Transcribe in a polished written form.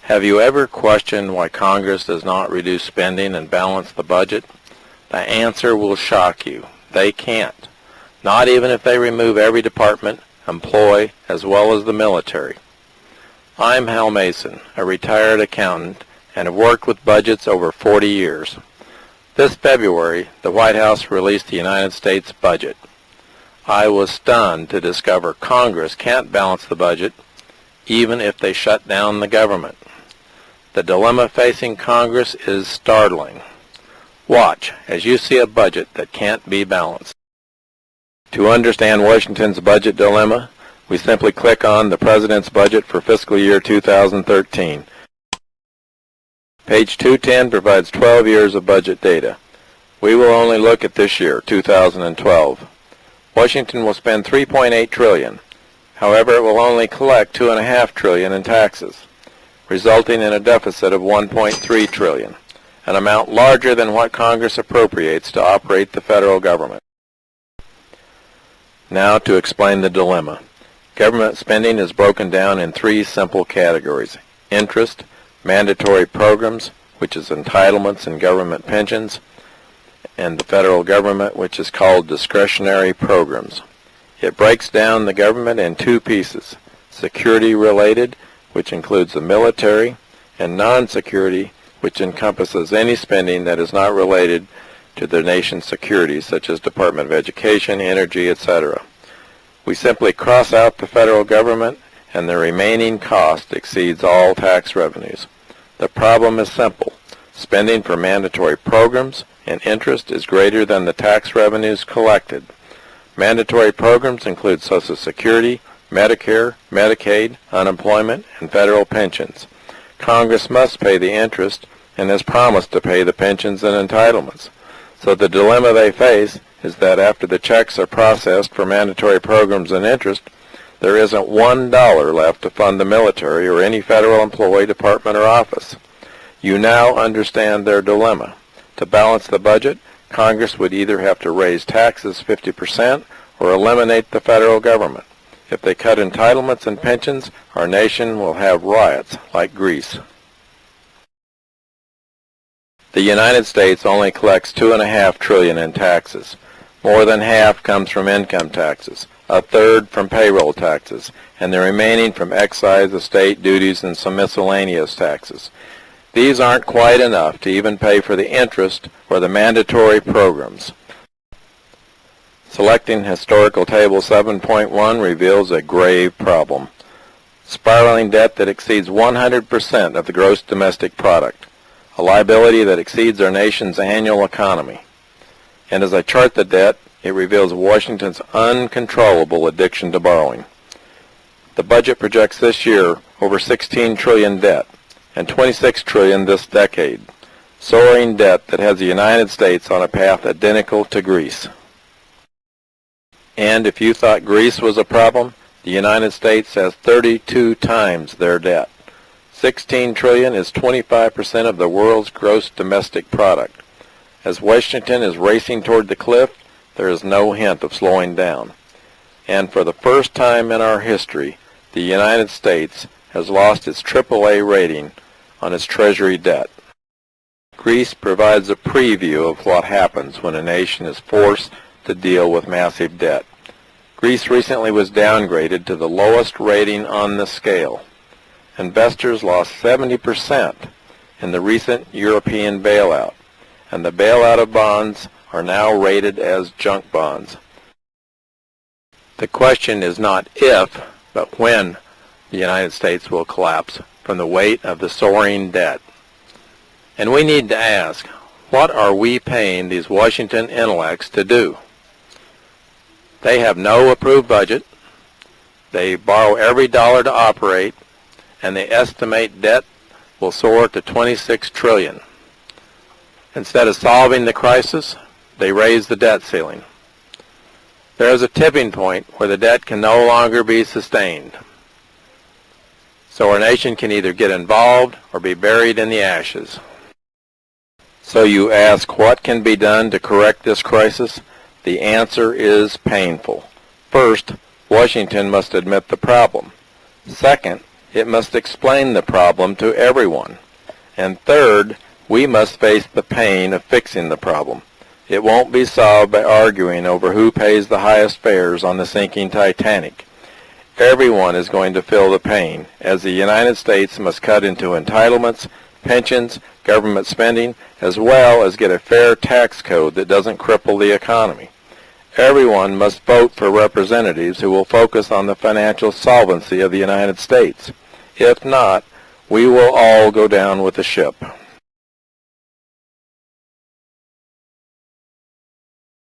Have you ever questioned why Congress does not reduce spending and balance the budget? The answer will shock you. They can't. Not even if they remove every department, employee, as well as the military. I'm Hal Mason, a retired accountant, and have worked with budgets over 40 years. This February, the White House released the United States budget. I was stunned to discover Congress can't balance the budget, even if they shut down the government. The dilemma facing Congress is startling. Watch as you see a budget that can't be balanced. To understand Washington's budget dilemma, we simply click on the President's budget for fiscal year 2013. Page 210 provides 12 years of budget data. We will only look at this year, 2012. Washington will spend $3.8 trillion. However, it will only collect $2.5 trillion in taxes, resulting in a deficit of $1.3 trillion, an amount larger than what Congress appropriates to operate the federal government. Now to explain the dilemma. Government spending is broken down in three simple categories: interest, mandatory programs, which is entitlements and government pensions, and the federal government, which is called discretionary programs. It breaks down the government in two pieces: security-related, which includes the military, and non-security, which encompasses any spending that is not related to the nation's security, such as Department of Education, Energy, etc. We simply cross out the federal government, and the remaining cost exceeds all tax revenues. The problem is simple. Spending for mandatory programs and interest is greater than the tax revenues collected. Mandatory programs include Social Security, Medicare, Medicaid, unemployment, and federal pensions. Congress must pay the interest and has promised to pay the pensions and entitlements. So the dilemma they face is that after the checks are processed for mandatory programs and interest, there isn't $1 left to fund the military or any federal employee, department, or office. You now understand their dilemma. To balance the budget, Congress would either have to raise taxes 50% or eliminate the federal government. If they cut entitlements and pensions, our nation will have riots like Greece. The United States only collects $2.5 trillion in taxes. More than half comes from income taxes, a third from payroll taxes, and the remaining from excise, estate duties, and some miscellaneous taxes. These aren't quite enough to even pay for the interest or the mandatory programs. Selecting Historical Table 7.1 reveals a grave problem: spiraling debt that exceeds 100% of the gross domestic product, a liability that exceeds our nation's annual economy. And as I chart the debt, it reveals Washington's uncontrollable addiction to borrowing. The budget projects this year over $16 trillion debt, and $26 trillion this decade, soaring debt that has the United States on a path identical to Greece. And if you thought Greece was a problem, the United States has 32 times their debt. $16 trillion is 25% of the world's gross domestic product. As Washington is racing toward the cliff, there is no hint of slowing down. And for the first time in our history, the United States has lost its AAA rating on its Treasury debt. Greece provides a preview of what happens when a nation is forced to deal with massive debt. Greece recently was downgraded to the lowest rating on the scale. Investors lost 70% in the recent European bailout, and the bailout of bonds are now rated as junk bonds. The question is not if, but when the United States will collapse from the weight of the soaring debt. And we need to ask, what are we paying these Washington intellects to do? They have no approved budget, they borrow every dollar to operate, and they estimate debt will soar to $26 trillion. Instead of solving the crisis, they raise the debt ceiling. There is a tipping point where the debt can no longer be sustained. So our nation can either get involved or be buried in the ashes. So you ask, what can be done to correct this crisis? The answer is painful. First, Washington must admit the problem. Second, It must explain the problem to everyone. And third, we must face the pain of fixing the problem. It won't be solved by arguing over who pays the highest fares on the sinking Titanic. Everyone is going to feel the pain, as the United States must cut into entitlements, pensions, government spending, as well as get a fair tax code that doesn't cripple the economy. Everyone must vote for representatives who will focus on the financial solvency of the United States. If not, we will all go down with the ship.